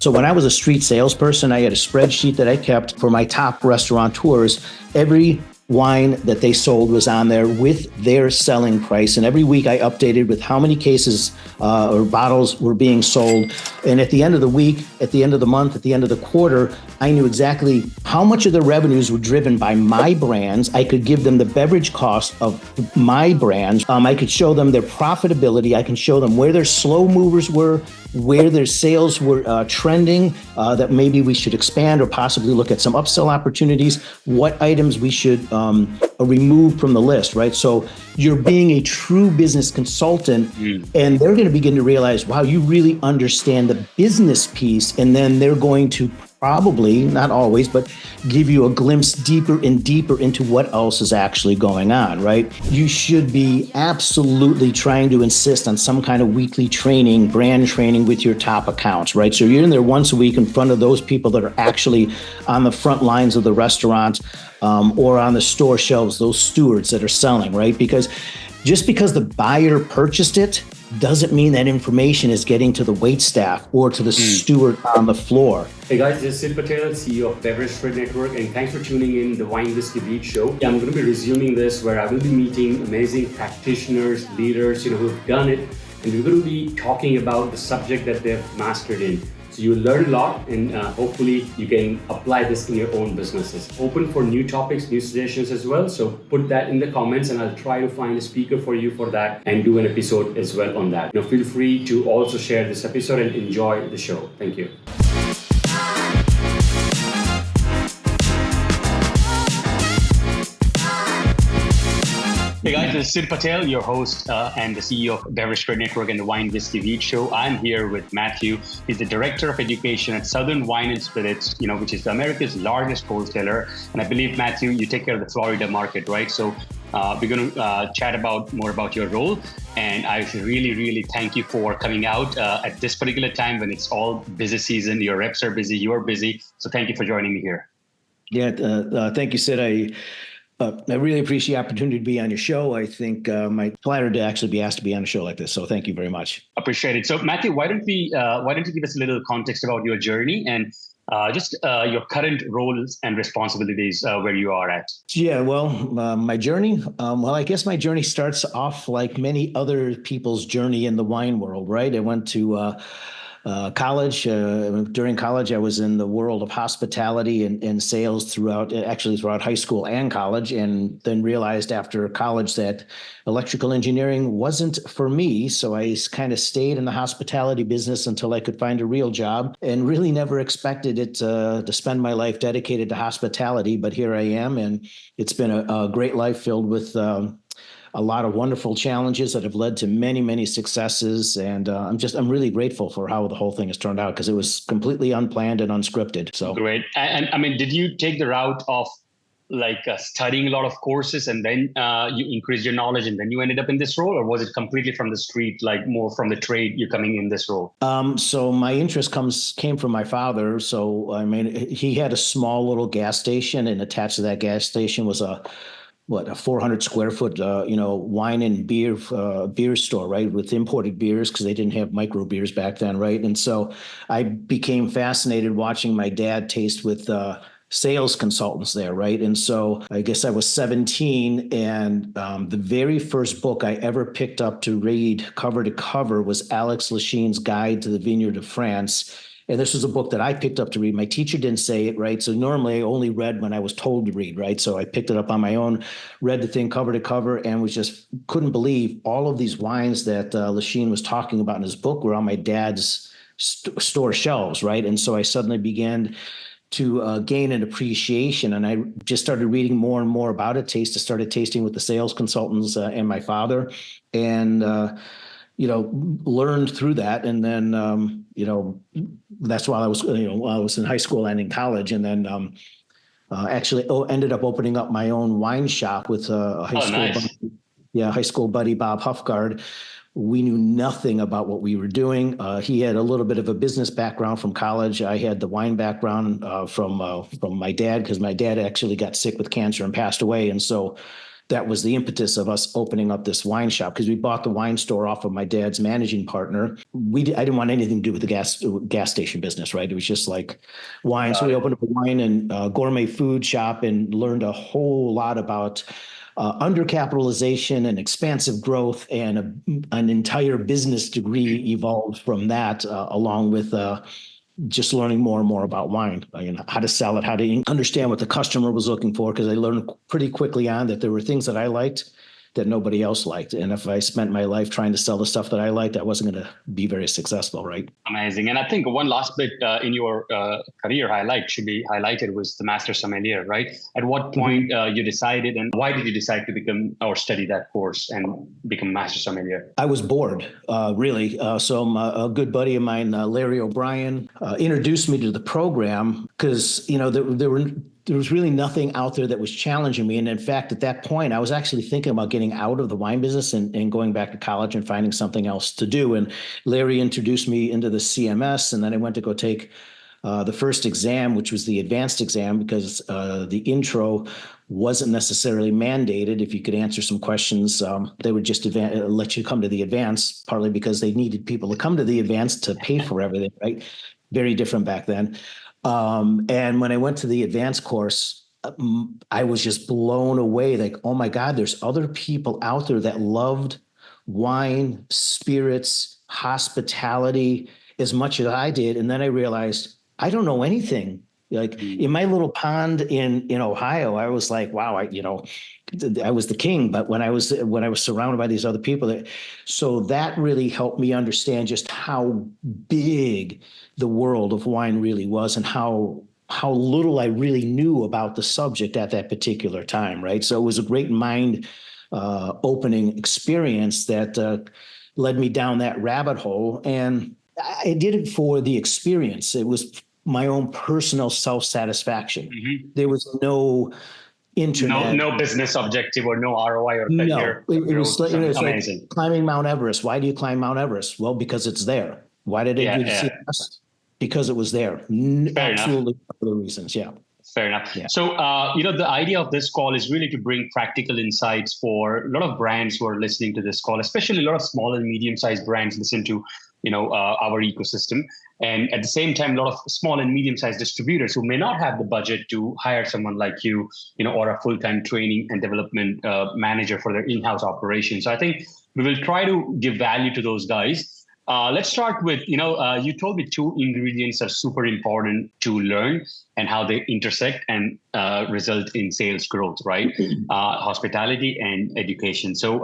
So when I was a street salesperson, I had a spreadsheet that I kept for my top restaurateurs. Every wine that they sold was on there with their selling price. And every week I updated with how many cases or bottles were being sold. And at the end of the week, at the end of the month, at the end of the quarter, I knew exactly how much of their revenues were driven by my brands. I could give them the beverage cost of my brands. I could show them their profitability. I can show them where their slow movers were, where their sales were trending, that maybe we should expand or possibly look at some upsell opportunities, what items we should remove from the list, right? So you're being a true business consultant, and they're going to begin to realize, wow, you really understand the business piece, and then they're going to probably, not always, but give you a glimpse deeper and deeper into what else is actually going on, right? You should be absolutely trying to insist on some kind of weekly training, brand training with your top accounts, right? So you're in there once a week in front of those people that are actually on the front lines of the restaurant or on the store shelves, those stewards that are selling, right? Because just because the buyer purchased it doesn't mean that information is getting to the waitstaff or to the steward on the floor. Hey guys, this is Sid Patel, CEO of Beverage Trade Network, and thanks for tuning in the Wine Whiskey Beat Show. I'm going to be resuming this where I will be meeting amazing practitioners, leaders, who've done it, and we're going to be talking about the subject that they've mastered in. So you learn a lot, and hopefully you can apply this in your own businesses. Open for new topics, new suggestions as well. So put that in the comments, and I'll try to find a speaker for you for that and do an episode as well on that. Feel free to also share this episode and enjoy the show. Thank you. Hey guys, this is Sid Patel, your host and the CEO of Beverage Trade Network and the Wine Whiskey Beat Show. I'm here with Matthew. He's the Director of Education at Southern Wine and Spirits, which is America's largest wholesaler. And I believe, Matthew, you take care of the Florida market, right? So we're going to chat more about your role. And I really, really thank you for coming out at this particular time when it's all busy season. Your reps are busy, you're busy. So thank you for joining me here. Yeah, thank you, Sid. I really appreciate the opportunity to be on your show. I think my flattered to actually be asked to be on a show like this. So thank you very much. Appreciate it. So Matthew, why don't you give us a little context about your journey and just your current roles and responsibilities where you are at? Yeah, well, my journey, I guess my journey starts off like many other people's journey in the wine world, right? I went to college. During college, I was in the world of hospitality and sales throughout high school and college, and then realized after college that electrical engineering wasn't for me. So I kind of stayed in the hospitality business until I could find a real job, and really never expected it to spend my life dedicated to hospitality. But here I am, and it's been a great life filled with a lot of wonderful challenges that have led to many, many successes. And I'm really grateful for how the whole thing has turned out, because it was completely unplanned and unscripted. So great. And I mean, did you take the route of studying a lot of courses and then you increased your knowledge and then you ended up in this role, or was it completely from the street, like more from the trade, you're coming in this role? So my interest came from my father. So, I mean, he had a small little gas station, and attached to that gas station was a 400 square foot, wine and beer store, right? With imported beers, because they didn't have micro beers back then, right? And so I became fascinated watching my dad taste with sales consultants there, right? And so I guess I was 17, and the very first book I ever picked up to read cover to cover was Alex Lachine's Guide to the Vineyard of France. And this was a book that I picked up to read. My teacher didn't say it, right? So normally I only read when I was told to read, right? So I picked it up on my own, read the thing cover to cover, and couldn't believe all of these wines that Lachine was talking about in his book were on my dad's store shelves, right? And so I suddenly began to gain an appreciation, and I just started reading more and more about it. Started tasting with the sales consultants and my father, and learned through that. And then, that's while I was in high school and in college. And then ended up opening up my own wine shop with a high school buddy, Bob Huffgard. We knew nothing about what we were doing. He had a little bit of a business background from college. I had the wine background from my dad, because my dad actually got sick with cancer and passed away. And so that was the impetus of us opening up this wine shop, because we bought the wine store off of my dad's managing partner. I didn't want anything to do with the gas station business, right? It was just like wine. So we opened up a wine and gourmet food shop and learned a whole lot about undercapitalization and expansive growth, and an entire business degree evolved from that, along with just learning more and more about wine, how to sell it, how to understand what the customer was looking for, because I learned pretty quickly on that there were things that I liked that nobody else liked. And if I spent my life trying to sell the stuff that I liked, I wasn't going to be very successful, right? Amazing. And I think one last bit in your career highlight should be highlighted was the master sommelier, right? At what point you decided, and why did you decide to become or study that course and become master sommelier? I was bored, really. So a good buddy of mine, Larry O'Brien, introduced me to the program because, there was really nothing out there that was challenging me. And in fact, at that point, I was actually thinking about getting out of the wine business and going back to college and finding something else to do. And Larry introduced me into the CMS, and then I went to go take the first exam, which was the advanced exam, because the intro wasn't necessarily mandated. If you could answer some questions, they would just let you come to the advanced, partly because they needed people to come to the advanced to pay for everything, right? Very different back then. And when I went to the advanced course, I was just blown away. Like, oh my God, there's other people out there that loved wine, spirits, hospitality as much as I did. And then I realized I don't know anything. Like in my little pond in Ohio, I was like, wow, I was the king. But when I was surrounded by these other people, so that really helped me understand just how big the world of wine really was, and how little I really knew about the subject at that particular time, right? So it was a great mind opening experience that led me down that rabbit hole. And I did it for the experience. It was my own personal self-satisfaction. Mm-hmm. There was no internet. No business objective or no ROI or career. No, it was amazing. Like climbing Mount Everest. Why do you climb Mount Everest? Well, because it's there. Why did I do the CMS? Because it was there. Absolutely other reasons. Yeah. Fair enough. Yeah. So, the idea of this call is really to bring practical insights for a lot of brands who are listening to this call, especially a lot of small and medium-sized brands listen to, our ecosystem. And at the same time, a lot of small and medium-sized distributors who may not have the budget to hire someone like you, or a full-time training and development manager for their in-house operations. So I think we will try to give value to those guys. Let's start with, you told me 2 ingredients are super important to learn and how they intersect and result in sales growth, right? Hospitality and education. So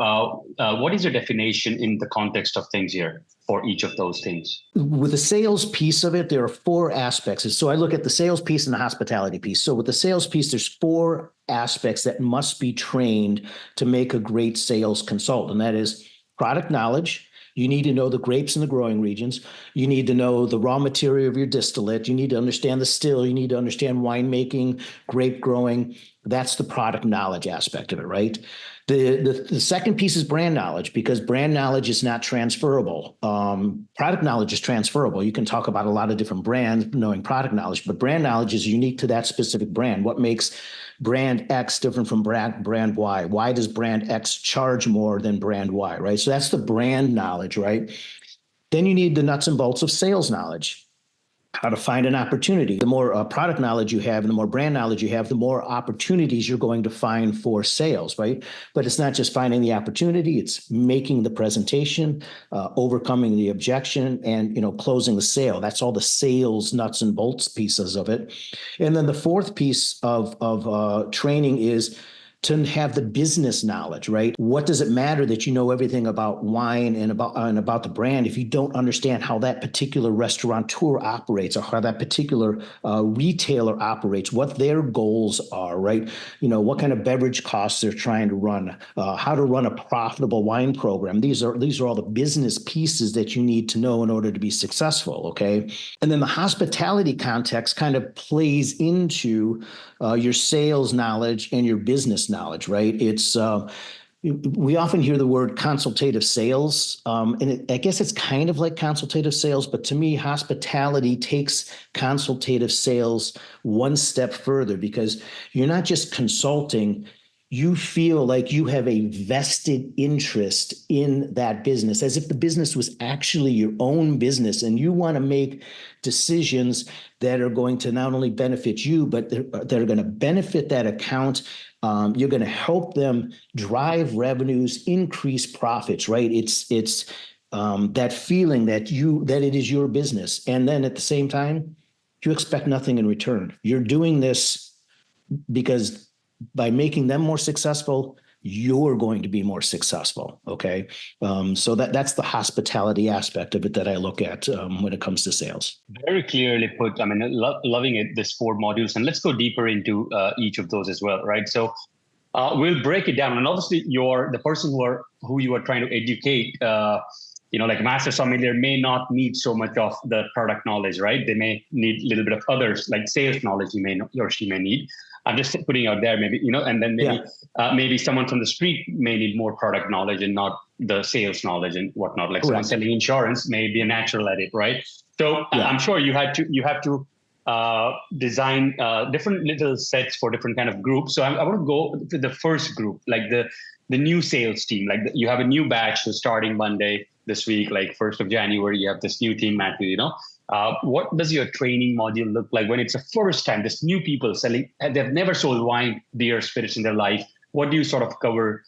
what is your definition in the context of things here for each of those things? With the sales piece of it, there are 4 aspects. So I look at the sales piece and the hospitality piece. So with the sales piece, there's 4 aspects that must be trained to make a great sales consultant. That is product knowledge. You need to know the grapes in the growing regions. You need to know the raw material of your distillate. You need to understand the still. You need to understand winemaking, grape growing. That's the product knowledge aspect of it, right? The second piece is brand knowledge, because brand knowledge is not transferable. Product knowledge is transferable. You can talk about a lot of different brands knowing product knowledge, but brand knowledge is unique to that specific brand. What makes brand X different from brand Y? Why does brand X charge more than brand Y, right? So that's the brand knowledge, right? Then you need the nuts and bolts of sales knowledge. How to find an opportunity. The more product knowledge you have and the more brand knowledge you have, the more opportunities you're going to find for sales, right? But it's not just finding the opportunity, it's making the presentation, overcoming the objection, and closing the sale. That's all the sales nuts and bolts pieces of it. And then the fourth piece of training is to have the business knowledge, right? What does it matter that you know everything about wine and about the brand if you don't understand how that particular restaurateur operates, or how that particular retailer operates, what their goals are, right? What kind of beverage costs they're trying to run, how to run a profitable wine program. These are all the business pieces that you need to know in order to be successful, okay? And then the hospitality context kind of plays into your sales knowledge and your business knowledge, right? It's we often hear the word consultative sales, and I guess it's kind of like consultative sales, but to me, hospitality takes consultative sales one step further, because you're not just consulting, you feel like you have a vested interest in that business, as if the business was actually your own business, and you want to make decisions that are going to not only benefit you, but that are going to benefit that account. You're going to help them drive revenues, increase profits, right? It's that feeling that it is your business. And then at the same time, you expect nothing in return. You're doing this because by making them more successful, you're going to be more successful. Okay. So that's the hospitality aspect of it that I look at when it comes to sales. Very clearly put. I mean, loving it, this 4 modules, and let's go deeper into each of those as well, right? So we'll break it down. And obviously you're the person who you are trying to educate, like master sommelier may not need so much of the product knowledge, right? They may need a little bit of others, like sales knowledge he or she may need. I'm just putting out there, maybe, and then maybe someone from the street may need more product knowledge and not the sales knowledge and whatnot. Like someone selling insurance may be a natural at it, right? So I'm sure you have to design different little sets for different kind of groups. So I want to go to the first group, like the new sales team. Like you have a new batch who's starting Monday this week, like 1st of January. You have this new team, Matthew. What does your training module look like when it's the first time? This new people selling, they've never sold wine, beer, spirits in their life. What do you sort of cover,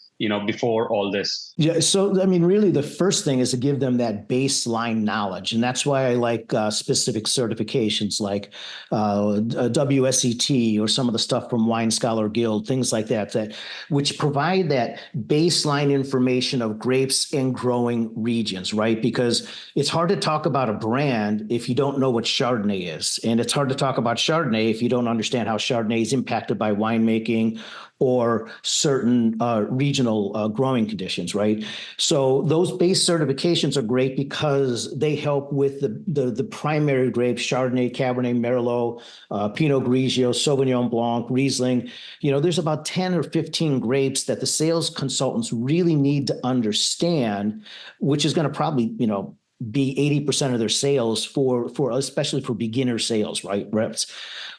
before all this? Yeah. So, I mean, really the first thing is to give them that baseline knowledge. And that's why I like specific certifications like WSET or some of the stuff from Wine Scholar Guild, things like that, which provide that baseline information of grapes and growing regions, right? Because it's hard to talk about a brand if you don't know what Chardonnay is. And it's hard to talk about Chardonnay if you don't understand how Chardonnay is impacted by winemaking or certain regional growing conditions, right? So those base certifications are great because they help with the primary grapes: Chardonnay, Cabernet, Merlot, Pinot Grigio, Sauvignon Blanc, Riesling. There's about 10 or 15 grapes that the sales consultants really need to understand, which is going to probably, be 80% of their sales for especially for beginner sales, right, reps.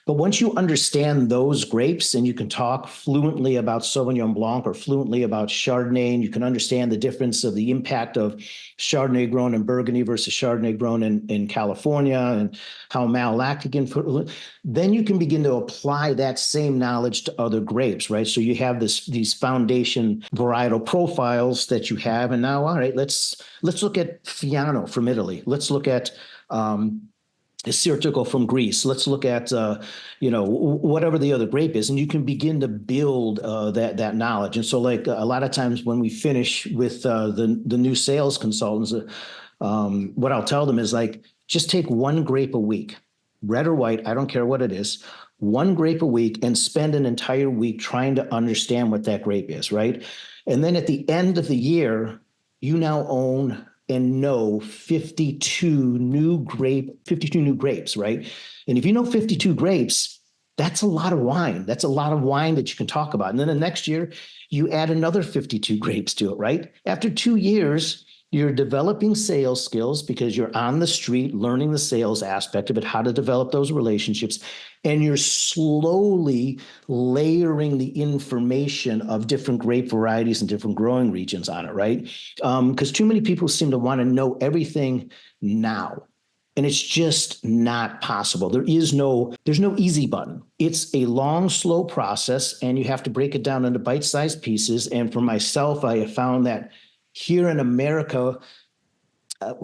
But once you understand those grapes and you can talk fluently about Sauvignon Blanc or fluently about Chardonnay, and you can understand the difference of the impact of Chardonnay grown in Burgundy versus Chardonnay grown in California and how malolactic, then you can begin to apply that same knowledge to other grapes, right? So you have these foundation varietal profiles that you have. And now, all right, let's look at Fiano from Italy. Let's look at Citriglia from Greece. Let's look at, whatever the other grape is, and you can begin to build that knowledge. And so, like a lot of times when we finish with the new sales consultants, what I'll tell them is like, just take one grape a week, red or white, I don't care what it is, one grape a week, and spend an entire week trying to understand what that grape is, right? And then at the end of the year, you now own and know 52 new grapes, right? And if you know 52 grapes, that's a lot of wine. That's a lot of wine that you can talk about. And then the next year, you add another 52 grapes to it, right? After 2 years, you're developing sales skills because you're on the street learning the sales aspect of it, how to develop those relationships. And you're slowly layering the information of different grape varieties and different growing regions on it, right? Because too many people seem to want to know everything now. And it's just not possible. There's no easy button. It's a long, slow process, and you have to break it down into bite-sized pieces. And for myself, I have found that here in America,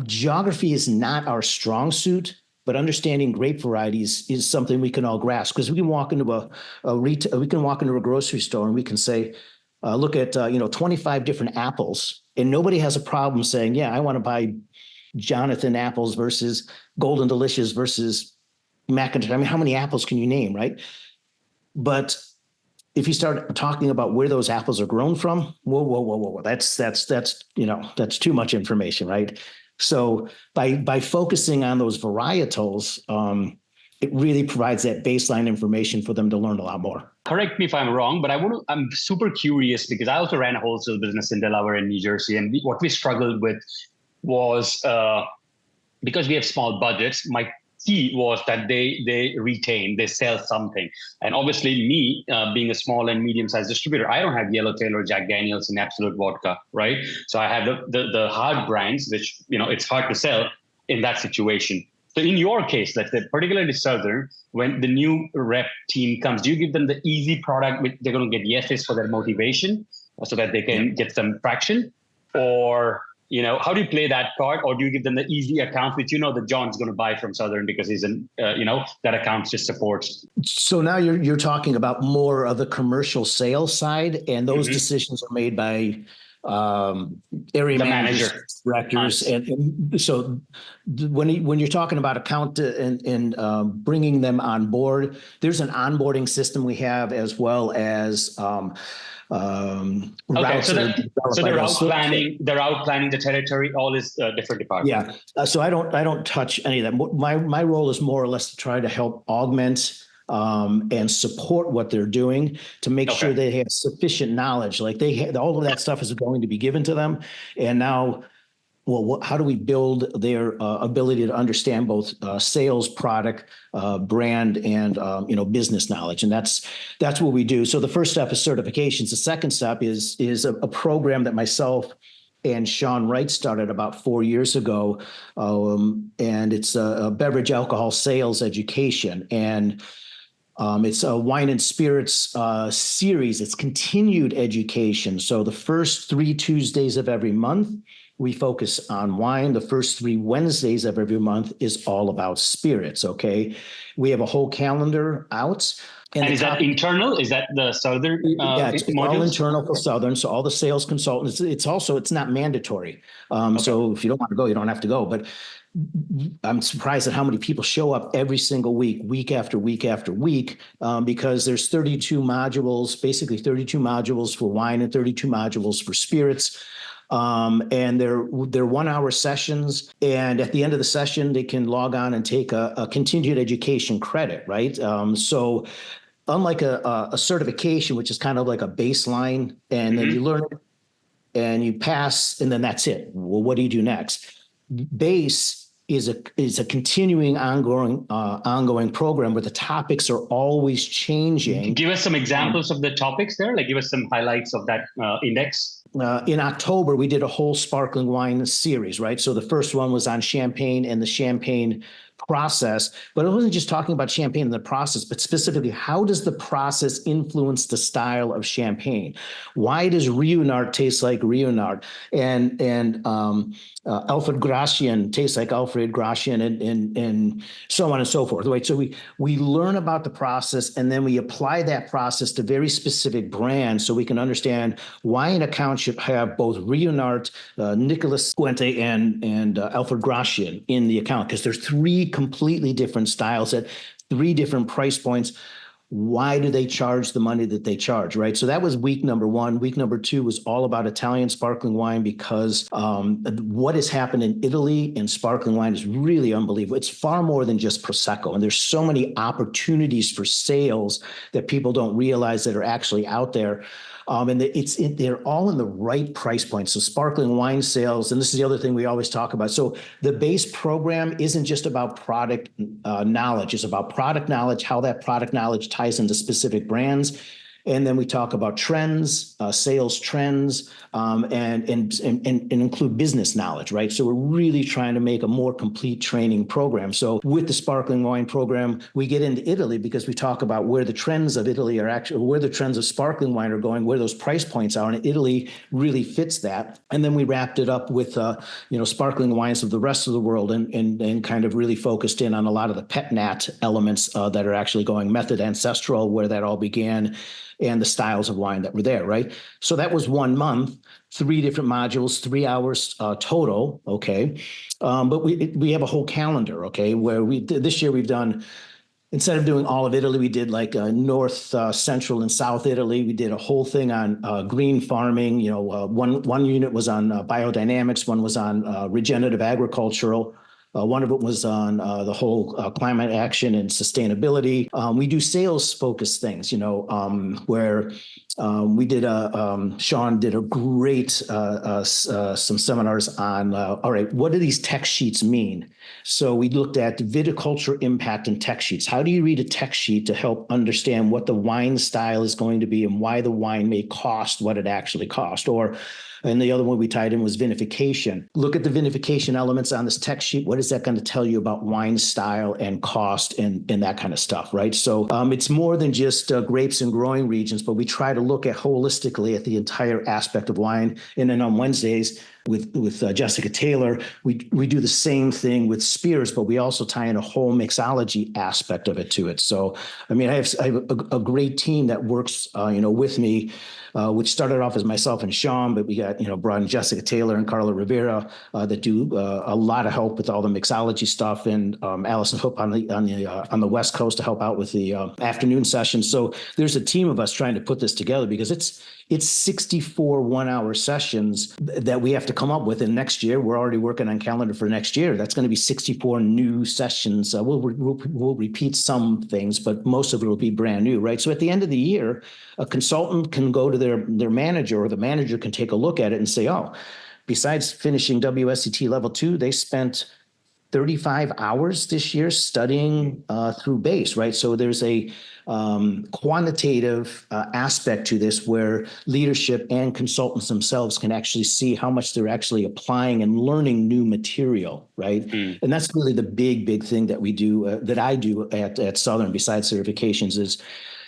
geography is not our strong suit, but understanding grape varieties is something we can all grasp, because we can walk into a grocery store and we can say, look at 25 different apples, and nobody has a problem saying, yeah, I want to buy Jonathan apples versus Golden Delicious versus McIntyre. I mean, how many apples can you name, right? But if you start talking about where those apples are grown from, whoa, that's too much information, right? So by focusing on those varietals, it really provides that baseline information for them to learn a lot more. Correct me if I'm wrong, but I'm super curious because I also ran a wholesale business in Delaware and New Jersey, and what we struggled with was because we have small budgets, my key was that they retain, they sell something. And obviously me, being a small and medium-sized distributor, I don't have Yellowtail or Jack Daniels and Absolute Vodka, right? So I have the hard brands, which, it's hard to sell in that situation. So in your case, let's say, particularly Southern, when the new rep team comes, do you give them the easy product which they're going to get yeses for their motivation so that they can get some traction? Or, how do you play that card? Or do you give them the easy account, which that John's going to buy from Southern because he's that account just supports? So now you're talking about more of the commercial sales side, and those decisions are made by area managers, directors, nice. and so when you're talking about account and bringing them on board, there's an onboarding system we have, as well as okay, so they're out planning the territory, all is different departments. So I don't touch any of that. My role is more or less to try to help augment and support what they're doing, to make sure they have sufficient knowledge. Like all of that stuff is going to be given to them. And now, how do we build their ability to understand both sales, product, brand, and business knowledge? And that's what we do. So the first step is certifications. The second step is a program that myself and Sean Wright started about 4 years ago, and it's a beverage alcohol sales education. And it's a wine and spirits series. It's continued education. So the first 3 Tuesdays of every month, we focus on wine. The first 3 Wednesdays of every month is all about spirits. Okay. We have a whole calendar out. And is that internal? Is that the Southern? It's all internal for Southern. So all the sales consultants, it's not mandatory. So if you don't want to go, you don't have to go. But I'm surprised at how many people show up every single week after week after week, because there's 32 modules, basically 32 modules for wine and 32 modules for spirits. And they're 1 hour sessions. And at the end of the session, they can log on and take a continued education credit, right? So unlike a certification, which is kind of like a baseline, and then you learn it and you pass, and then that's it. Well, what do you do next? Base is a continuing ongoing program where the topics are always changing. Give us some examples of the topics there. Like, give us some highlights of that index. In October, we did a whole sparkling wine series, right? So the first one was on champagne and the champagne process, but it wasn't just talking about champagne and the process, but specifically, how does the process influence the style of champagne? Why does Rionard taste like Rionard? And Alfred Gratian tastes like Alfred Gratian, and so on and so forth, right? So we learn about the process, and then we apply that process to very specific brands, so we can understand why an account should have both Rionard, Nicolas Fuente, and Alfred Gratian in the account, because there's 3 completely different styles at 3 different price points. Why do they charge the money that they charge, right? So that was week number 1. Week number 2 was all about Italian sparkling wine, because what has happened in Italy in sparkling wine is really unbelievable. It's far more than just Prosecco. And there's so many opportunities for sales that people don't realize that are actually out there. And they're all in the right price point. So sparkling wine sales, and this is the other thing we always talk about. So the base program isn't just about product knowledge. It's about product knowledge, how that product knowledge ties into specific brands. And then we talk about trends, sales trends, and include business knowledge, right? So we're really trying to make a more complete training program. So with the sparkling wine program, we get into Italy because we talk about where the trends of Italy are actually, where the trends of sparkling wine are going, where those price points are, and Italy really fits that. And then we wrapped it up with, sparkling wines of the rest of the world, and kind of really focused in on a lot of the pet nat elements that are actually going, method ancestral, where that all began, and the styles of wine that were there, right? So that was 1 month, 3 different modules, 3 hours total, okay? But we have a whole calendar, okay, where this year we've done, instead of doing all of Italy, we did like North, Central, and South Italy. We did a whole thing on green farming. One unit was on biodynamics, one was on regenerative agricultural. One of it was on the whole climate action and sustainability. We do sales-focused things, where we did Sean did a great some seminars on, all right, what do these text sheets mean? So we looked at viticulture impact and tech sheets. How do you read a tech sheet to help understand what the wine style is going to be and why the wine may cost what it actually cost? And the other one we tied in was vinification. Look at the vinification elements on this tech sheet. What is that going to tell you about wine style and cost and that kind of stuff, right? So it's more than just grapes and growing regions, but we try to look at holistically at the entire aspect of wine. And then on Wednesdays with Jessica Taylor, we do the same thing with spirits, but we also tie in a whole mixology aspect of it to it. So, I mean, I have a great team that works, with me, which started off as myself and Sean, but we got, brought in Jessica Taylor and Carla Rivera that do a lot of help with all the mixology stuff, and Allison Hope on the West Coast to help out with the afternoon sessions. So there's a team of us trying to put this together because it's 64 1-hour sessions that we have to come up with. And next year, we're already working on calendar for next year. That's going to be 64 new sessions. We'll repeat some things, but most of it will be brand new, right? So at the end of the year, a consultant can go to their manager, or the manager can take a look at it and say, oh, besides finishing WSET level 2, they spent 35 hours this year studying through base, right? So there's a quantitative aspect to this where leadership and consultants themselves can actually see how much they're actually applying and learning new material, right? And that's really the big thing that we do, that I do at Southern, besides certifications,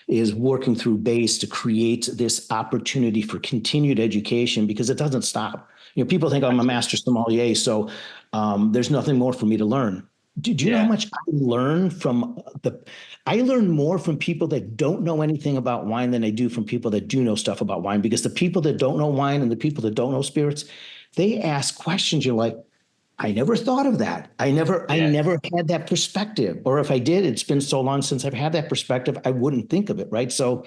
is working through base to create this opportunity for continued education, because it doesn't stop. People think I'm a master sommelier, so there's nothing more for me to learn. Do you know how much I learn I learn more from people that don't know anything about wine than I do from people that do know stuff about wine, because the people that don't know wine and the people that don't know spirits, they ask questions. You're like, I never thought of that. I never had that perspective. Or if I did, it's been so long since I've had that perspective, I wouldn't think of it, right? So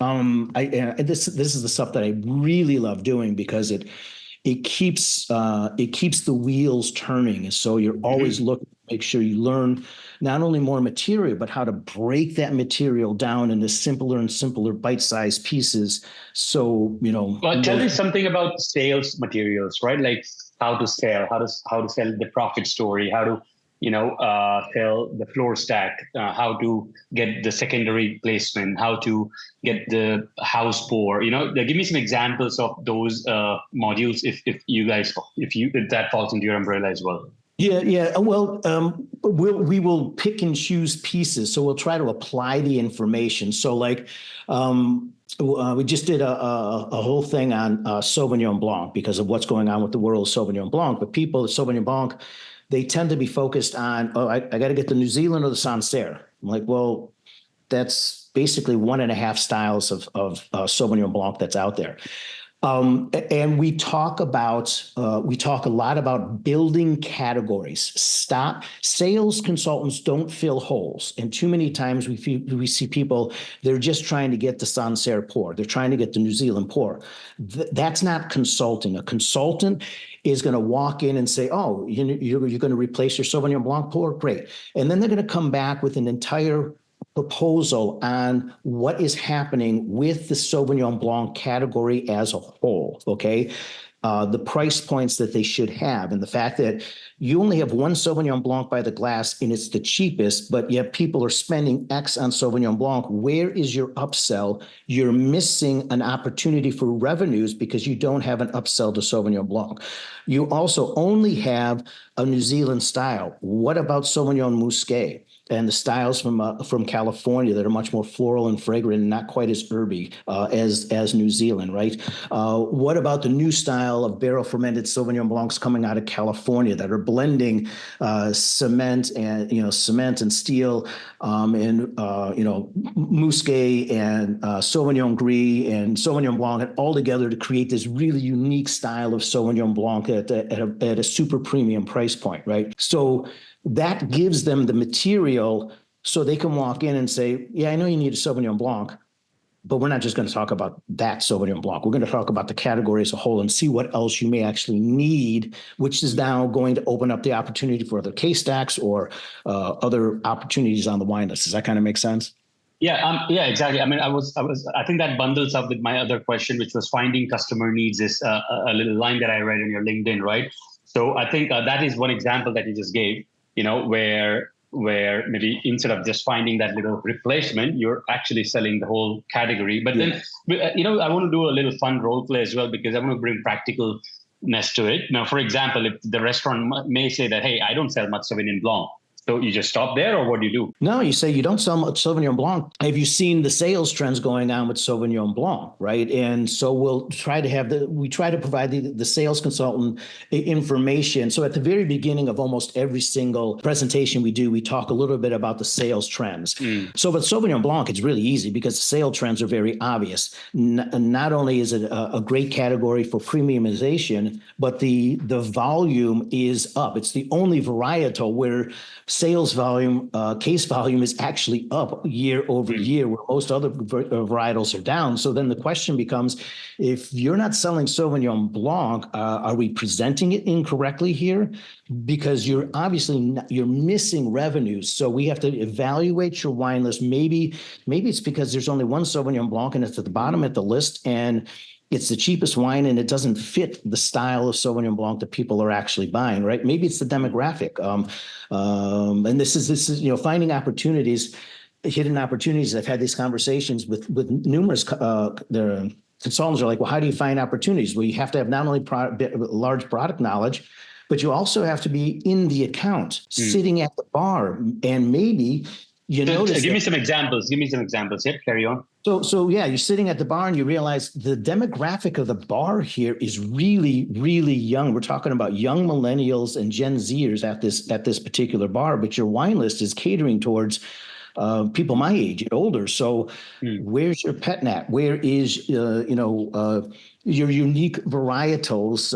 this is the stuff that I really love doing, because it keeps the wheels turning. And so you're always looking to make sure you learn not only more material, but how to break that material down into simpler and simpler bite-sized pieces. So, Well, tell me something about sales materials, right? Like how to sell, how to sell the profit story, how to sell the floor stack, how to get the secondary placement, how to get the house pour. Give me some examples of those modules, if that falls into your umbrella as well. Yeah. Well, we will pick and choose pieces. So we'll try to apply the information. So like, we just did a whole thing on Sauvignon Blanc because of what's going on with the world of Sauvignon Blanc. But people at Sauvignon Blanc, they tend to be focused on, I got to get the New Zealand or the Sancerre. I'm like, well, that's basically 1.5 styles of Sauvignon Blanc that's out there. And we talk a lot about building categories. Sales consultants don't fill holes. And too many times we see people, they're just trying to get the Sancerre pour. They're trying to get the New Zealand pour. That's not consulting. A consultant is going to walk in and say, oh, you're going to replace your Sauvignon Blanc pour? Great. And then they're going to come back with an entire proposal on what is happening with the Sauvignon Blanc category as a whole, okay? The price points that they should have, and the fact that you only have one Sauvignon Blanc by the glass and it's the cheapest, but yet people are spending X on Sauvignon Blanc. Where is your upsell? You're missing an opportunity for revenues because you don't have an upsell to Sauvignon Blanc. You also only have a New Zealand style. What about Sauvignon Muscat? And the styles from California that are much more floral and fragrant and not quite as herby as New Zealand, right? What about the new style of barrel fermented Sauvignon Blancs coming out of California that are blending cement and steel and Muscat and Sauvignon Gris and Sauvignon Blanc all together to create this really unique style of Sauvignon Blanc at a super premium price point, right? So that gives them the material so they can walk in and say, yeah, I know you need a Sauvignon Blanc, but we're not just going to talk about that Sauvignon Blanc. We're going to talk about the category as a whole and see what else you may actually need, which is now going to open up the opportunity for other case stacks or other opportunities on the wine list. Does that kind of make sense? Yeah, exactly. I mean, I think that bundles up with my other question, which was finding customer needs is a little line that I read on your LinkedIn, right? So I think that is one example that you just gave. where maybe instead of just finding that little replacement, you're actually selling the whole category. But then, I want to do a little fun role play as well, because I want to bring practicalness to it. Now, for example, if the restaurant may say that, hey, I don't sell much Sauvignon Blanc. So you just stop there, or what do you do? No, you say you don't sell much Sauvignon Blanc. Have you seen the sales trends going on with Sauvignon Blanc, right? And so we'll try to have we try to provide the sales consultant information. So at the very beginning of almost every single presentation we do, we talk a little bit about the sales trends. So with Sauvignon Blanc, it's really easy because the sales trends are very obvious. Not only is it a great category for premiumization, but the volume is up. It's the only varietal where sales volume, case volume is actually up year over year, where most other varietals are down. So then the question becomes, if you're not selling Sauvignon Blanc, are we presenting it incorrectly here? Because you're obviously you're missing revenues. So we have to evaluate your wine list. Maybe it's because there's only one Sauvignon Blanc and it's at the bottom of the list, and it's the cheapest wine and it doesn't fit the style of Sauvignon Blanc that people are actually buying, right? Maybe it's the demographic. And this is finding opportunities, hidden opportunities. I've had these conversations with numerous the consultants are like, well, how do you find opportunities? Well, you have to have not only large product knowledge, but you also have to be in the account, sitting at the bar, and maybe notice. Give me some examples. Yeah, carry on. So yeah, you're sitting at the bar and you realize the demographic of the bar here is really, really young. We're talking about young millennials and Gen Zers at this particular bar, but your wine list is catering towards people my age and older. So where's your pet nat? Where is your unique varietals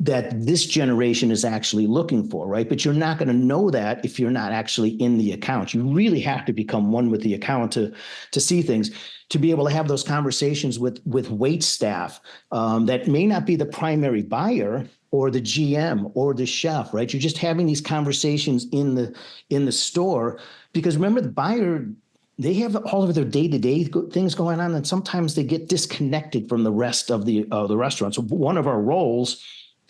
that this generation is actually looking for, right? But you're not going to know that if you're not actually in the account. You really have to become one with the account to see things, to be able to have those conversations with wait staff that may not be the primary buyer or the GM or the chef, right? You're just having these conversations in the store, because remember, the buyer, they have all of their day-to-day things going on, and sometimes they get disconnected from the rest of the restaurant. So one of our roles,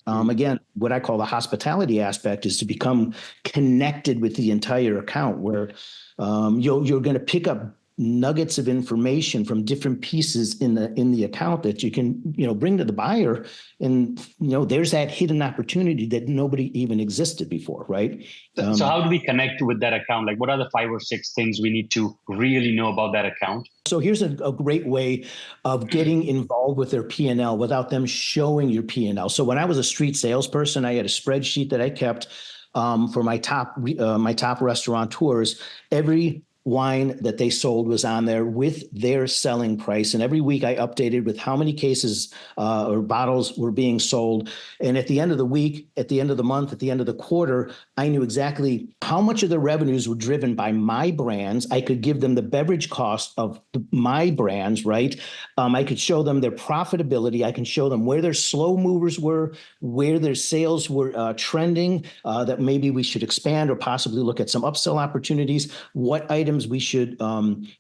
again, what I call the hospitality aspect, is to become connected with the entire account, where you're going to pick up nuggets of information from different pieces in the account that you can bring to the buyer, and there's that hidden opportunity that nobody even existed before, right? So how do we connect with that account? Like, what are the 5 or 6 things we need to really know about that account? So here's a great way of getting involved with their P&L without them showing your P&L. So when I was a street salesperson, I had a spreadsheet that I kept for my top restaurateurs. Every wine that they sold was on there with their selling price. And every week I updated with how many cases or bottles were being sold. And at the end of the week, at the end of the month, at the end of the quarter, I knew exactly how much of the revenues were driven by my brands. I could give them the beverage cost of my brands, right? I could show them their profitability. I can show them where their slow movers were, where their sales were trending, that maybe we should expand or possibly look at some upsell opportunities, what items we should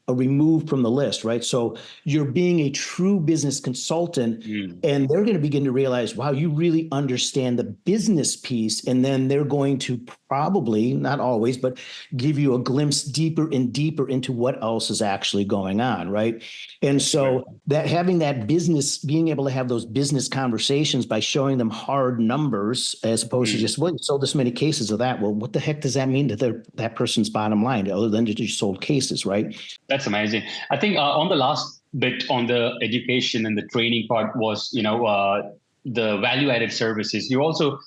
remove from the list, right? So you're being a true business consultant, and they're going to begin to realize, wow, you really understand the business piece. And then they're going to probably, not always, but give you a glimpse deeper and deeper into what else is actually going on, right? And so that having that business, being able to have those business conversations by showing them hard numbers, as opposed to just, well, you sold this many cases of that. Well, what the heck does that mean to that person's bottom line, other than just sold cases, right? That's amazing. I think on the last bit on the education and the training part was, the value-added services. You also,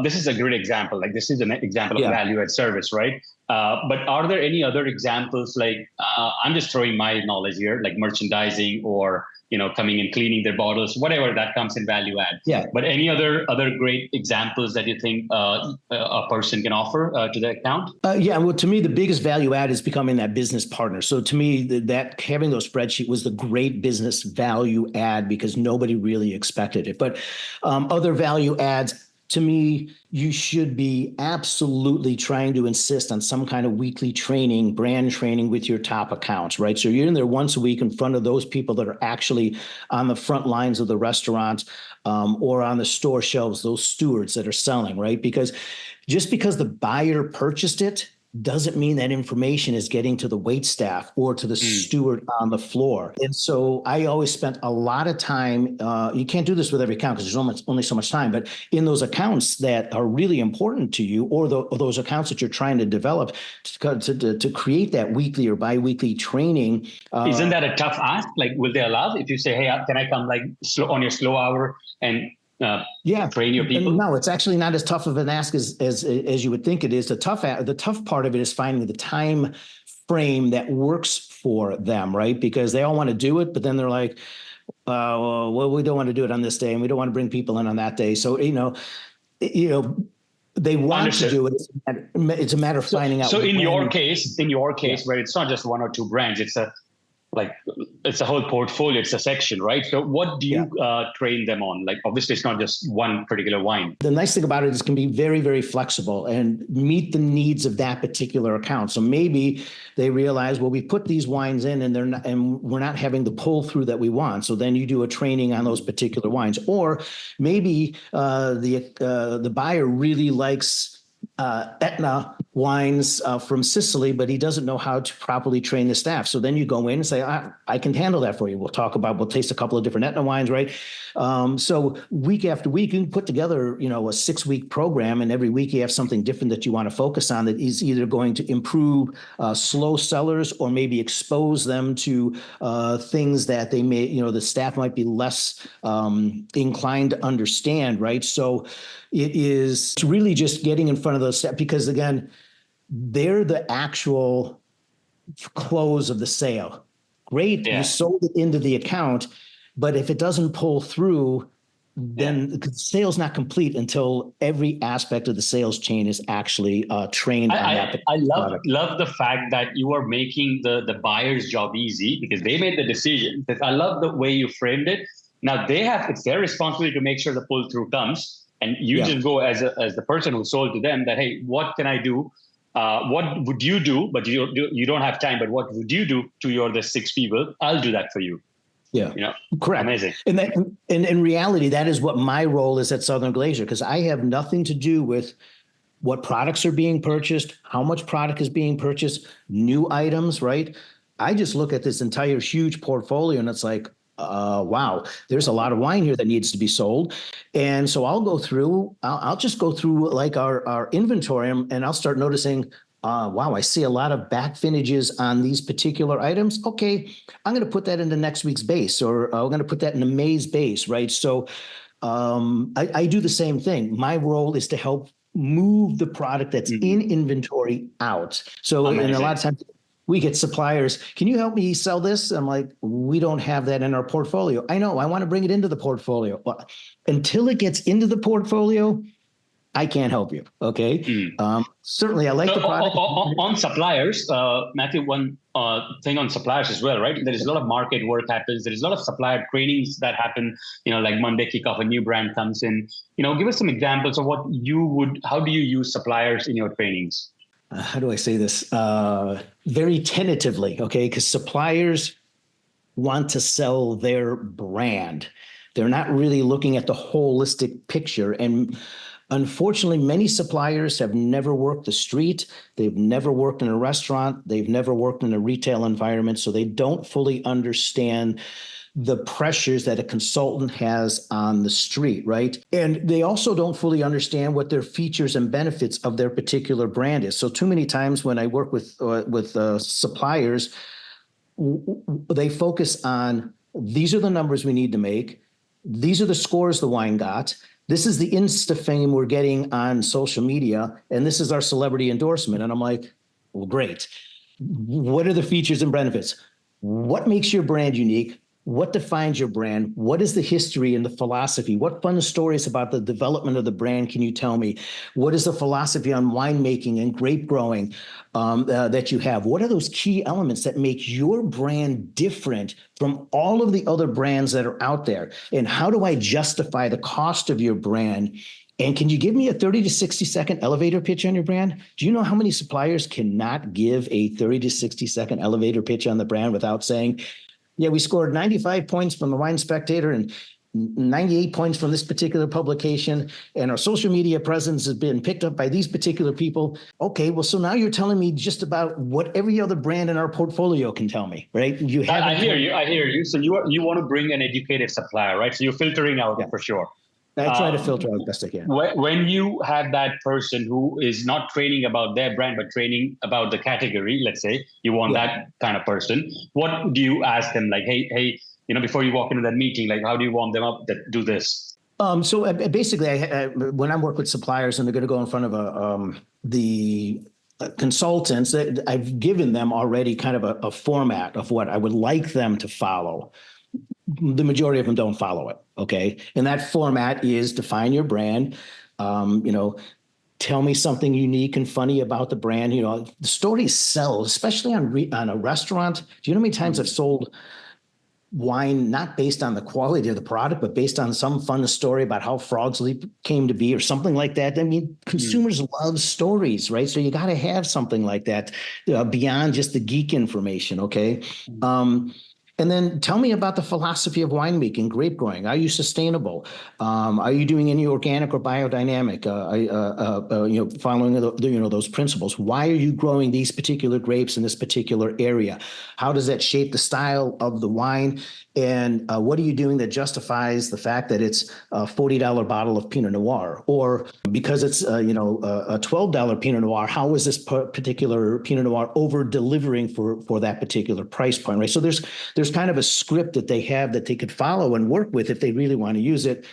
this is a great example. Like, this is an example of value-added service, right? But are there any other examples? Like, I'm just throwing my knowledge here, like merchandising or coming and cleaning their bottles, whatever that comes in value add. Yeah. But any other great examples that you think a person can offer to the account? Well, to me, the biggest value add is becoming that business partner. So to me, that having those spreadsheet was the great business value add, because nobody really expected it. But other value adds, to me, you should be absolutely trying to insist on some kind of weekly training, brand training with your top accounts, right? So you're in there once a week in front of those people that are actually on the front lines of the restaurant, or on the store shelves, those stewards that are selling, right? Because just because the buyer purchased it doesn't mean that information is getting to the wait staff or to the steward on the floor. And so I always spent a lot of time, you can't do this with every account because there's only so much time, but in those accounts that are really important to you, or those accounts that you're trying to develop to create that weekly or biweekly training. Isn't that a tough ask? Like, will they allow if you say, hey, can I come like on your slow hour and train your people? No, it's actually not as tough of an ask as you would think it is. The tough part of it is finding the time frame that works for them, right? Because they all want to do it, but then they're like, well, we don't want to do it on this day, and we don't want to bring people in on that day. So they want to do it. It's a matter of finding out. So in your case, where it's not just one or two brands, it's a whole portfolio, it's a section, right? So what do you train them on? Like, obviously it's not just one particular wine. The nice thing about it is it can be very, very flexible and meet the needs of that particular account. So maybe they realize, well, we put these wines in and we're not having the pull through that we want. So then you do a training on those particular wines. Or maybe the buyer really likes Etna wines from Sicily, but he doesn't know how to properly train the staff. So then you go in and say, I can handle that for you. We'll taste a couple of different Etna wines, right? So week after week, you can put together, a 6-week program, and every week you have something different that you want to focus on that is either going to improve slow sellers or maybe expose them to things that they may, the staff might be less inclined to understand, right? So it is really just getting in front of those staff, because again, they're the actual close of the sale. Great, you sold it into the account, but if it doesn't pull through, then the sale's not complete until every aspect of the sales chain is actually trained on that. I love the fact that you are making the buyer's job easy because they made the decision. I love the way you framed it. Now it's their responsibility to make sure the pull through comes, and you just go as the person who sold to them that, hey, what can I do? What would you do? But you don't have time. But what would you do to the 6 people? I'll do that for you. Yeah, correct. Amazing. And in reality, that is what my role is at Southern Glazer, because I have nothing to do with what products are being purchased, how much product is being purchased, new items, right? I just look at this entire huge portfolio and it's like, wow, there's a lot of wine here that needs to be sold. And so I'll just go through like our inventory and I'll start noticing, wow, I see a lot of back finishes on these particular items. Okay, I'm going to put that into next week's base, or I'm going to put that in the May's base, right? So I do the same thing. My role is to help move the product that's in inventory out. So and a lot of times we get suppliers, can you help me sell this? I'm like, we don't have that in our portfolio. I know, I want to bring it into the portfolio. But until it gets into the portfolio, I can't help you. Okay. Certainly, I like the product. On suppliers, Matthew, one thing on suppliers as well, right? There is a lot of market work happens. There is a lot of supplier trainings that happen, like Monday kickoff, a new brand comes in. Give us some examples of how do you use suppliers in your trainings? How do I say this? Very tentatively, okay? Because suppliers want to sell their brand. They're not really looking at the holistic picture. And unfortunately, many suppliers have never worked the street. They've never worked in a restaurant. They've never worked in a retail environment. So they don't fully understand the pressures that a consultant has on the street, right? And they also don't fully understand what their features and benefits of their particular brand is. So too many times when I work with suppliers, they focus on, these are the numbers we need to make. These are the scores the wine got. This is the Insta fame we're getting on social media, and this is our celebrity endorsement. And I'm like, well, great. What are the features and benefits? What makes your brand unique? What defines your brand? What is the history and the philosophy? What fun stories about the development of the brand can you tell me? What is the philosophy on winemaking and grape growing that you have? What are those key elements that make your brand different from all of the other brands that are out there? And how do I justify the cost of your brand And can you give me a 30 to 60-second elevator pitch on your brand? Do you know how many suppliers cannot give a 30 to 60-second elevator pitch on the brand without saying, yeah, we scored 95 points from the Wine Spectator and 98 points from this particular publication, and our social media presence has been picked up by these particular people. Okay, well, so now you're telling me just about what every other brand in our portfolio can tell me, right? I hear you. So you want to bring an educated supplier, right? So you're filtering out for sure. I try to filter out best I can. When you have that person who is not training about their brand, but training about the category, let's say, you want that kind of person. What do you ask them? Like, hey, before you walk into that meeting, like, how do you warm them up that do this? So basically, when I work with suppliers and they're going to go in front of the consultants, I've given them already kind of a format of what I would like them to follow. The majority of them don't follow it. Okay. And that format is define your brand, tell me something unique and funny about the brand. The stories sell, especially on a restaurant. Do you know how many times I've sold wine not based on the quality of the product, but based on some fun story about how Frog's Leap came to be or something like that? I mean, consumers love stories, right? So you got to have something like that beyond just the geek information. Okay. And then tell me about the philosophy of winemaking, grape growing. Are you sustainable? Are you doing any organic or biodynamic? Following those principles. Why are you growing these particular grapes in this particular area? How does that shape the style of the wine? And what are you doing that justifies the fact that it's a $40 bottle of Pinot Noir? Or because it's a $12 Pinot Noir, how is this particular Pinot Noir over delivering for that particular price point, right? So there's kind of a script that they have that they could follow and work with if they really want to use it.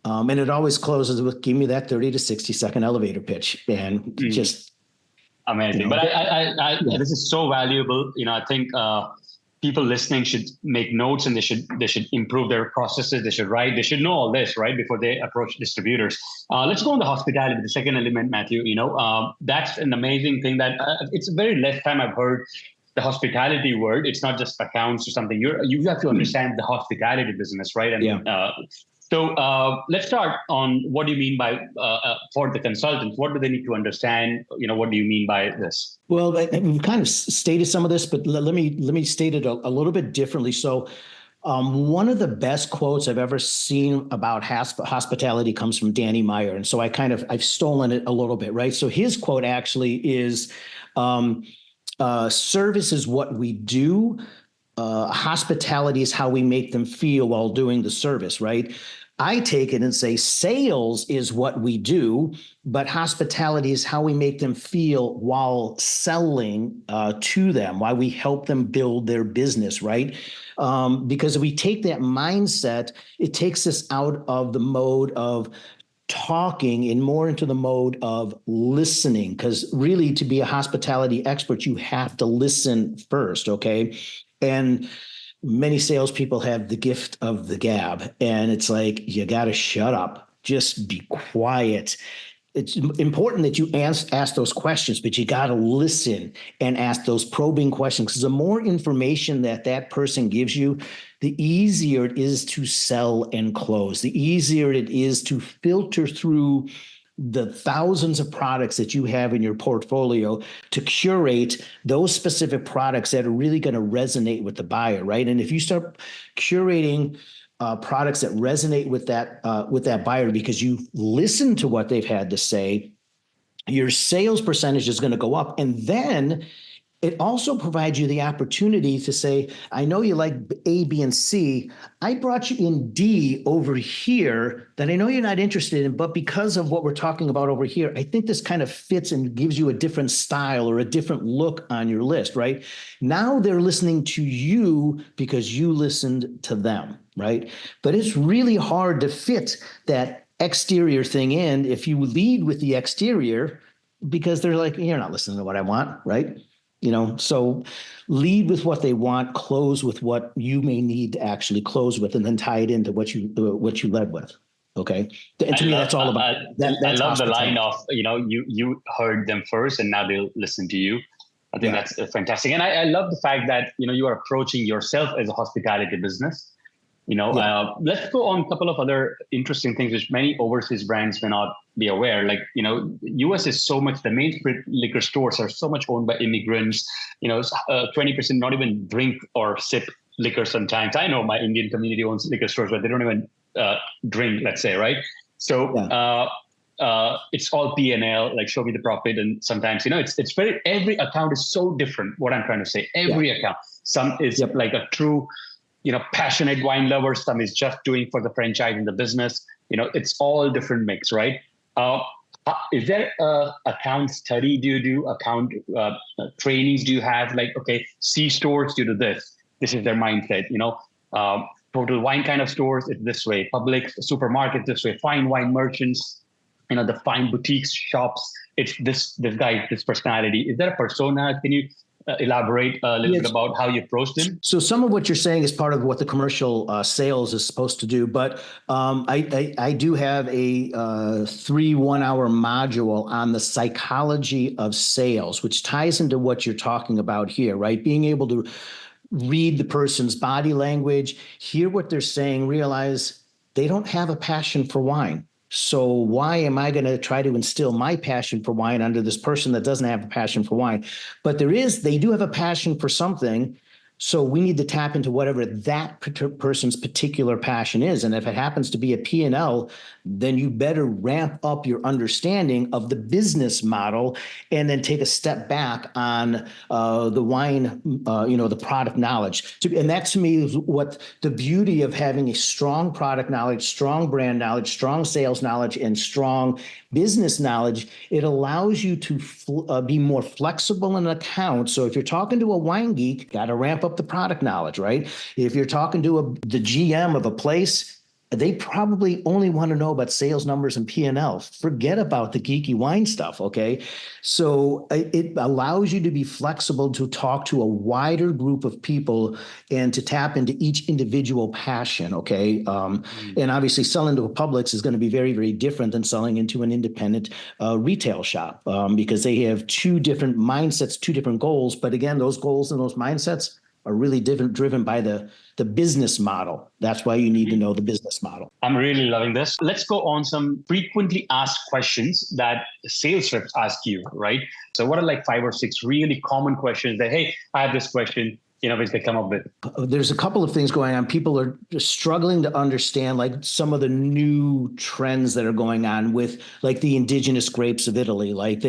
And it always closes with, give me that 30 to 60-second elevator pitch. And just amazing. But this is so valuable. I think people listening should make notes, and they should improve their processes. They should write. They should know all this, right, before they approach distributors. Let's go on the hospitality, the second element, Matthew. That's an amazing thing that it's very less time I've heard the hospitality word. It's not just accounts or something. You have to understand the hospitality business, right? And so let's start on what do you mean by for the consultants? What do they need to understand? What do you mean by this? Well, we've kind of stated some of this, but let me state it a little bit differently. So one of the best quotes I've ever seen about hospitality comes from Danny Meyer. And so I've stolen it a little bit, right? So his quote actually is, service is what we do. Hospitality is how we make them feel while doing the service, right? I take it and say sales is what we do, but hospitality is how we make them feel while selling to them, while we help them build their business, right? Because if we take that mindset, it takes us out of the mode of talking and more into the mode of listening, because really to be a hospitality expert, you have to listen first, okay? And many salespeople have the gift of the gab, and it's like, you got to shut up, just be quiet. It's important that you ask those questions, but you got to listen and ask those probing questions, because the more information that person gives you, the easier it is to sell and close, the easier it is to filter through the thousands of products that you have in your portfolio to curate those specific products that are really going to resonate with the buyer, right? And if you start curating products that resonate with that buyer because you listen to what they've had to say, your sales percentage is going to go up. And then it also provides you the opportunity to say, I know you like A, B, and C. I brought you in D over here that I know you're not interested in, but because of what we're talking about over here, I think this kind of fits and gives you a different style or a different look on your list, right? Now they're listening to you because you listened to them, right? But it's really hard to fit that exterior thing in if you lead with the exterior, because they're like, you're not listening to what I want, right? So lead with what they want, close with what you may need to actually close with, and then tie it into what you led with. Okay. And to me, that's all about that. I love the line of, you heard them first and now they'll listen to you. I think that's fantastic. And I love the fact that, you are approaching yourself as a hospitality business. Let's go on a couple of other interesting things which many overseas brands may not be aware. Like, US is so much, the main liquor stores are so much owned by immigrants. 20% not even drink or sip liquor sometimes. I know my Indian community owns liquor stores, but they don't even drink, let's say, right? So it's all P&L, like show me the profit. And sometimes, it's very, every account is so different. What I'm trying to say, every account, some is like a true, passionate wine lover. Some is just doing for the franchise and the business. It's all different mix, right? Is there a account study? Do you do account trainings? Do you have like, okay, C stores do this. This is their mindset, total wine kind of stores, it's this way. Public supermarket this way. Fine wine merchants, the fine boutiques, shops, it's this guy, this personality. Is there a persona? Can you elaborate a little bit about how you approach them? So some of what you're saying is part of what the commercial sales is supposed to do, but I do have a 3 1-hour module on the psychology of sales, which ties into what you're talking about here, right? Being able to read the person's body language, hear what they're saying, realize they don't have a passion for wine. So why am I going to try to instill my passion for wine under this person that doesn't have a passion for wine? But they do have a passion for something. So we need to tap into whatever that person's particular passion is. And if it happens to be a P&L, then you better ramp up your understanding of the business model and then take a step back on the wine, the product knowledge. And that to me is what the beauty of having a strong product knowledge, strong brand knowledge, strong sales knowledge, and strong business knowledge. It allows you to be more flexible in an account. So if you're talking to a wine geek, got to ramp up the product knowledge, right? If you're talking to the GM of a place, they probably only want to know about sales numbers and P&L. Forget about the geeky wine stuff, okay? So it allows you to be flexible to talk to a wider group of people and to tap into each individual passion, okay? And obviously selling to a Publix is going to be very, very different than selling into an independent retail shop because they have two different mindsets, two different goals. But again, those goals and those mindsets are really driven by the business model. That's why you need to know the business model. I'm really loving this. Let's go on some frequently asked questions that sales reps ask you, right? So what are like 5 or 6 really common questions that, hey, I have this question, which they come up with? There's a couple of things going on. People are just struggling to understand like some of the new trends that are going on with like the indigenous grapes of Italy. Like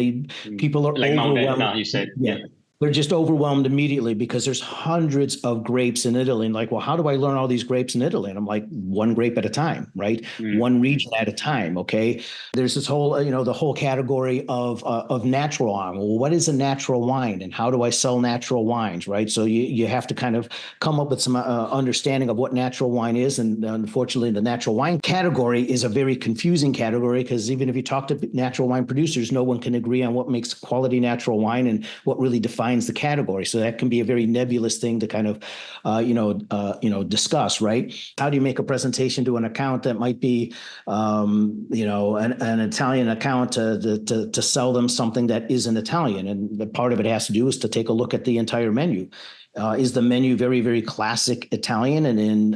people are like overwhelmed. No, you said, yeah. They're just overwhelmed immediately because there's hundreds of grapes in Italy. And like, well, how do I learn all these grapes in Italy? And I'm like, one grape at a time, right? One region at a time. Okay. There's this whole, the whole category of natural wine. Well, what is a natural wine and how do I sell natural wines? Right. So you have to kind of come up with some understanding of what natural wine is. And unfortunately, the natural wine category is a very confusing category because even if you talk to natural wine producers, no one can agree on what makes quality natural wine and what really defines the category. So that can be a very nebulous thing to kind of, discuss, right? How do you make a presentation to an account that might be, an Italian account to sell them something that isn't Italian? And the part of it has to do is to take a look at the entire menu. Is the menu very, very classic Italian? And then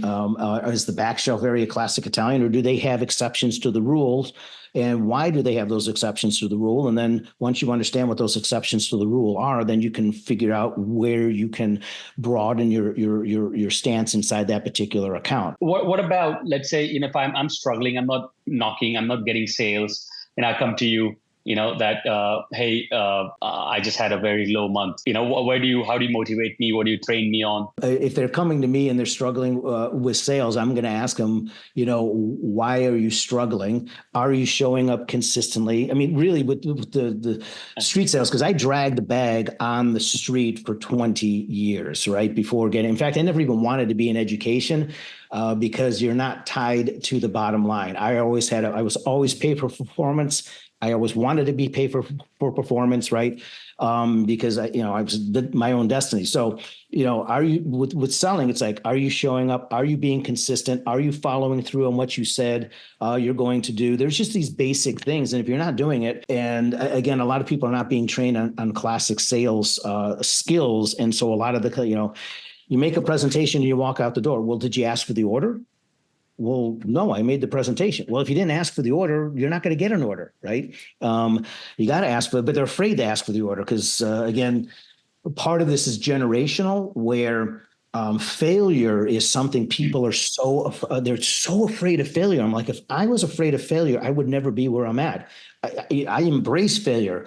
is the back shelf very classic Italian, or do they have exceptions to the rules? And why do they have those exceptions to the rule? And then once you understand what those exceptions to the rule are, then you can figure out where you can broaden your stance inside that particular account. What about, let's say, if I'm struggling, I'm not knocking, I'm not getting sales, and I come to you, hey, I just had a very low month. How do you motivate me? What do you train me on? If they're coming to me and they're struggling with sales, I'm going to ask them, why are you struggling? Are you showing up consistently? I mean, really with the street sales, because I dragged the bag on the street for 20 years, right? In fact, I never even wanted to be in education. Because you're not tied to the bottom line. I was always paid for performance. I always wanted to be paid for performance, right? Because I was my own destiny. So, are you with selling? It's like, are you showing up? Are you being consistent? Are you following through on what you said you're going to do? There's just these basic things, and if you're not doing it, and again, a lot of people are not being trained on classic sales skills, and so a lot of the you make a presentation and you walk out the door. Well, did you ask for the order? well, no, I made the presentation. Well, if you didn't ask for the order, you're not going to get an order, right? You got to ask for it, but they're afraid to ask for the order because, again, part of this is generational, where failure is something people are they're so afraid of failure. I'm like, if I was afraid of failure, I would never be where I'm at. I embrace failure.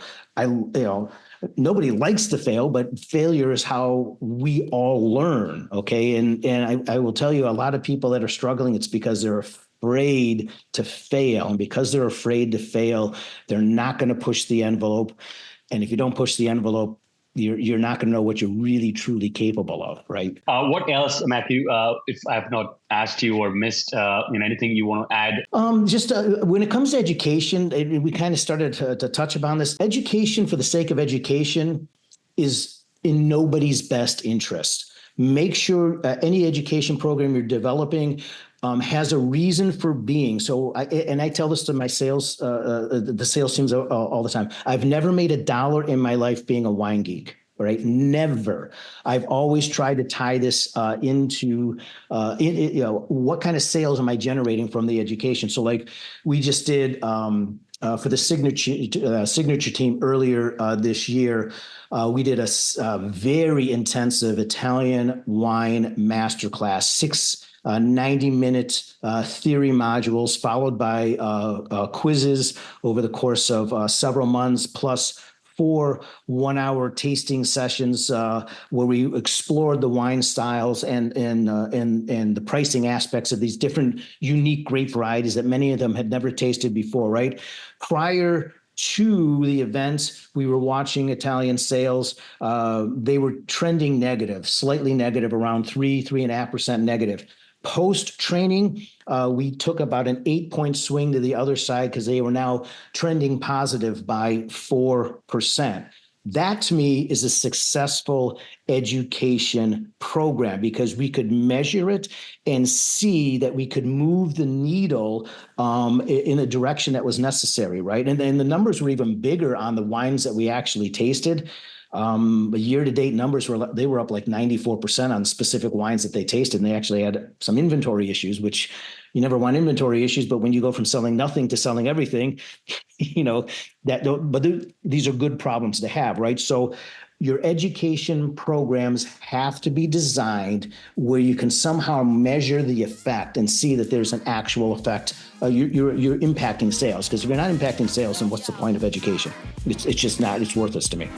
Nobody likes to fail, but failure is how we all learn. Okay. And I will tell you, a lot of people that are struggling, it's because they're afraid to fail. And because they're afraid to fail, they're not going to push the envelope. And if you don't push the envelope, you're not going to know what you're really truly capable of, right? What else, Matthew? If I've not asked you or missed, anything you want to add? Just when it comes to education, we kind of started to touch upon this. Education for the sake of education is in nobody's best interest. Make sure any education program you're developing has a reason for being. So, I tell this to my sales, the sales teams all the time. I've never made $1 in my life being a wine geek. Right? Never. I've always tried to tie this into, what kind of sales am I generating from the education? So, like we just did for the signature team earlier this year. We did a very intensive Italian wine masterclass, 90-minute theory modules followed by quizzes over the course of several months, plus 4 one-hour tasting sessions where we explored the wine styles and the pricing aspects of these different unique grape varieties that many of them had never tasted before, right? Prior to the event, we were watching Italian sales. They were trending negative, slightly negative, around 3.5% negative. Post-training, we took about an 8-point swing to the other side because they were now trending positive by 4%. That, to me, is a successful education program because we could measure it and see that we could move the needle in a direction that was necessary, right? And then the numbers were even bigger on the wines that we actually tasted. The year-to-date numbers were up like 94% on specific wines that they tasted, and they actually had some inventory issues, which you never want inventory issues. But when you go from selling nothing to selling everything, these are good problems to have, right? So your education programs have to be designed where you can somehow measure the effect and see that there's an actual effect. You're impacting sales, because if you're not impacting sales, then what's the point of education? It's just not. It's worthless to me.